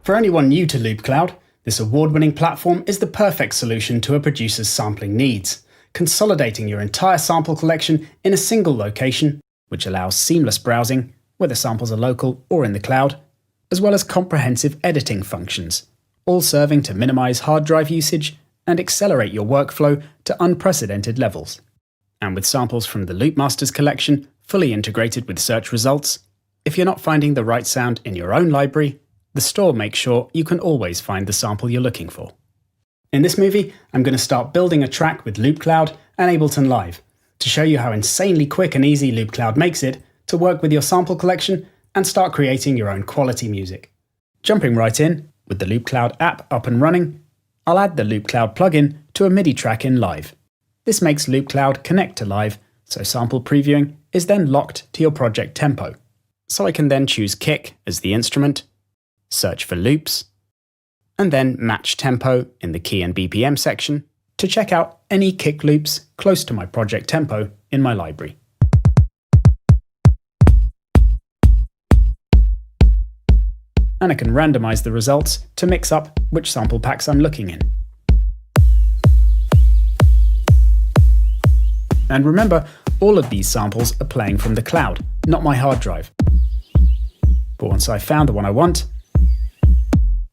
For anyone new to Loopcloud, this award-winning platform is the perfect solution to a producer's sampling needs, consolidating your entire sample collection in a single location, which allows seamless browsing, whether samples are local or in the cloud, as well as comprehensive editing functions, all serving to minimize hard drive usage and accelerate your workflow to unprecedented levels. And with samples from the Loopmasters collection fully integrated with search results, if you're not finding the right sound in your own library, the store makes sure you can always find the sample you're looking for. In this movie, I'm going to start building a track with Loopcloud and Ableton Live to show you how insanely quick and easy Loopcloud makes it to work with your sample collection and start creating your own quality music. Jumping right in, with the Loopcloud app up and running, I'll add the Loopcloud plugin to a MIDI track in Live. This makes Loopcloud connect to Live, so sample previewing is then locked to your project tempo. So I can then choose kick as the instrument, search for loops, and then match tempo in the key and BPM section to check out any kick loops close to my project tempo in my library. And I can randomize the results to mix up which sample packs I'm looking in. And remember, all of these samples are playing from the cloud, not my hard drive. But once I've found the one I want,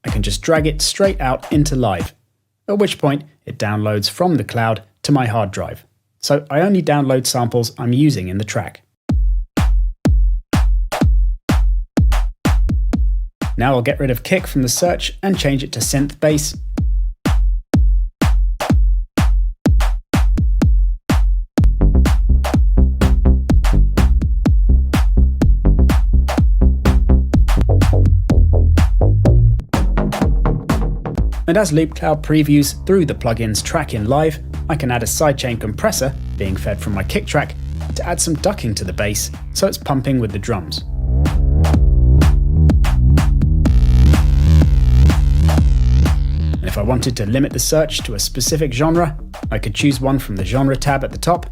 I can just drag it straight out into Live, at which point it downloads from the cloud to my hard drive. So I only download samples I'm using in the track. Now I'll get rid of kick from the search and change it to synth bass. And as Loopcloud previews through the plugin's track in Live, I can add a sidechain compressor, being fed from my kick track, to add some ducking to the bass so it's pumping with the drums. And if I wanted to limit the search to a specific genre, I could choose one from the genre tab at the top,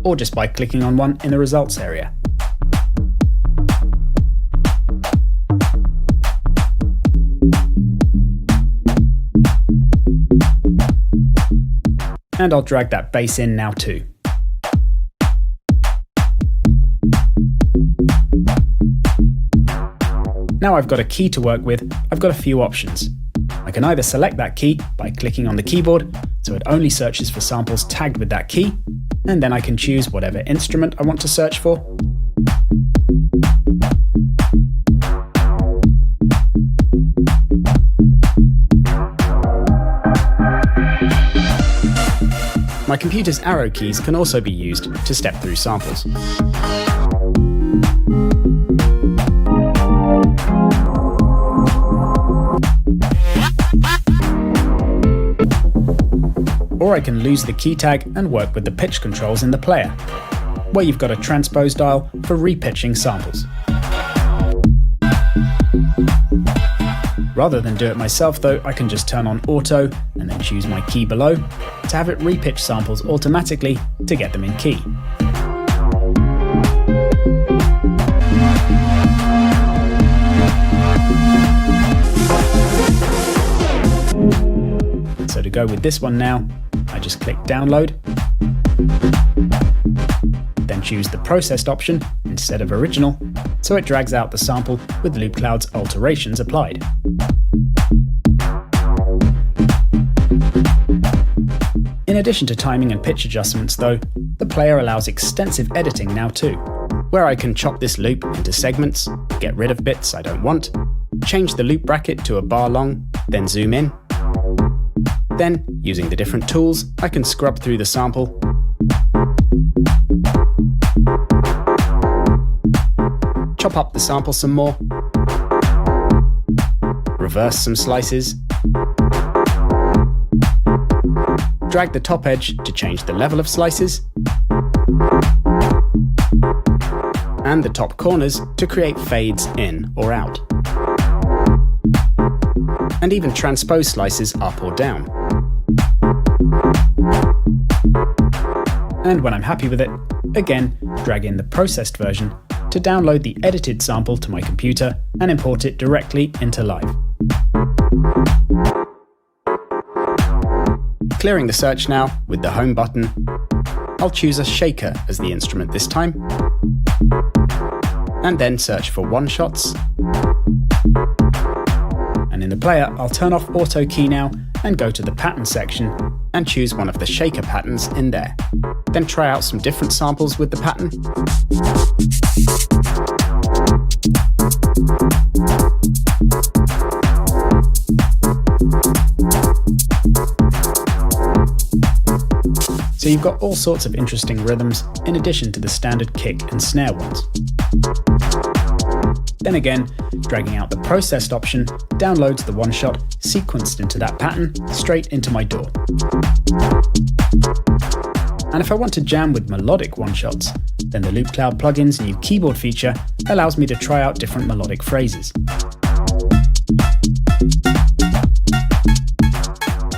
or just by clicking on one in the results area. And I'll drag that bass in now too. Now I've got a key to work with, I've got a few options. I can either select that key by clicking on the keyboard, so it only searches for samples tagged with that key, and then I can choose whatever instrument I want to search for. My computer's arrow keys can also be used to step through samples. Or I can lose the key tag and work with the pitch controls in the player, where you've got a transpose dial for repitching samples. Rather than do it myself though, I can just turn on auto and then choose my key below to have it repitch samples automatically to get them in key. So to go with this one now, I just click download, then choose the processed option instead of original, so it drags out the sample with Loopcloud's alterations applied. In addition to timing and pitch adjustments though, the player allows extensive editing now too, where I can chop this loop into segments, get rid of bits I don't want, change the loop bracket to a bar long, then zoom in. Then, using the different tools, I can scrub through the sample, chop up the sample some more, reverse some slices, drag the top edge to change the level of slices, and the top corners to create fades in or out, and even transpose slices up or down. And when I'm happy with it, again, drag in the processed version to download the edited sample to my computer and import it directly into Live. Clearing the search now with the Home button, I'll choose a shaker as the instrument this time, and then search for one-shots. And in the player, I'll turn off Auto Key now and go to the pattern section and choose one of the shaker patterns in there. Then try out some different samples with the pattern. So you've got all sorts of interesting rhythms in addition to the standard kick and snare ones. Then again, dragging out the processed option downloads the one-shot sequenced into that pattern straight into my DAW. And if I want to jam with melodic one-shots, then the Loopcloud plugin's new keyboard feature allows me to try out different melodic phrases.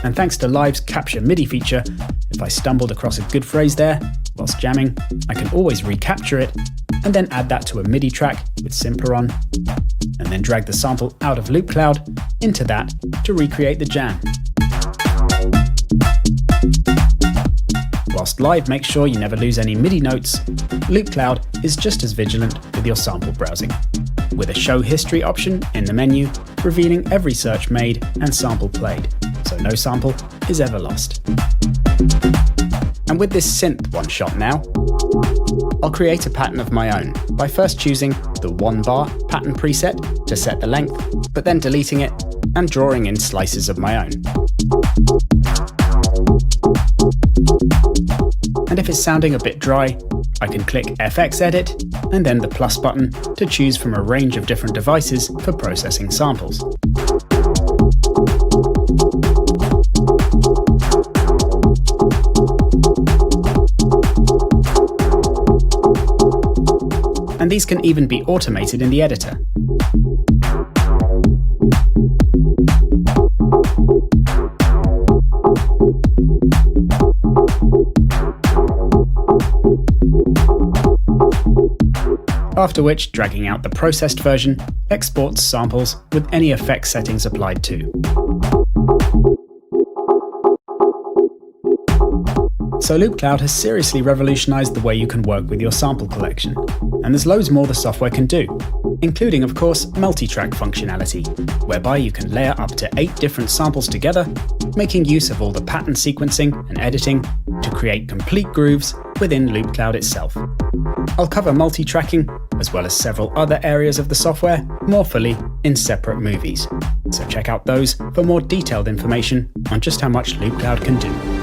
And thanks to Live's Capture MIDI feature, if I stumbled across a good phrase there whilst jamming, I can always recapture it and then add that to a MIDI track with Simpler on, and then drag the sample out of Loopcloud into that to recreate the jam. Whilst Live makes sure you never lose any MIDI notes, Loopcloud is just as vigilant with your sample browsing, with a Show History option in the menu revealing every search made and sample played, so no sample is ever lost. And with this synth one-shot now, I'll create a pattern of my own by first choosing the 1-bar pattern preset to set the length, but then deleting it and drawing in slices of my own. And if it's sounding a bit dry, I can click FX Edit and then the plus button to choose from a range of different devices for processing samples. And these can even be automated in the editor. After which, dragging out the processed version exports samples with any effect settings applied too. So Loopcloud has seriously revolutionized the way you can work with your sample collection, and there's loads more the software can do, including of course multi-track functionality, whereby you can layer up to 8 different samples together, making use of all the pattern sequencing and editing to create complete grooves within Loopcloud itself. I'll cover multi-tracking, as well as several other areas of the software, more fully in separate movies, so check out those for more detailed information on just how much Loopcloud can do.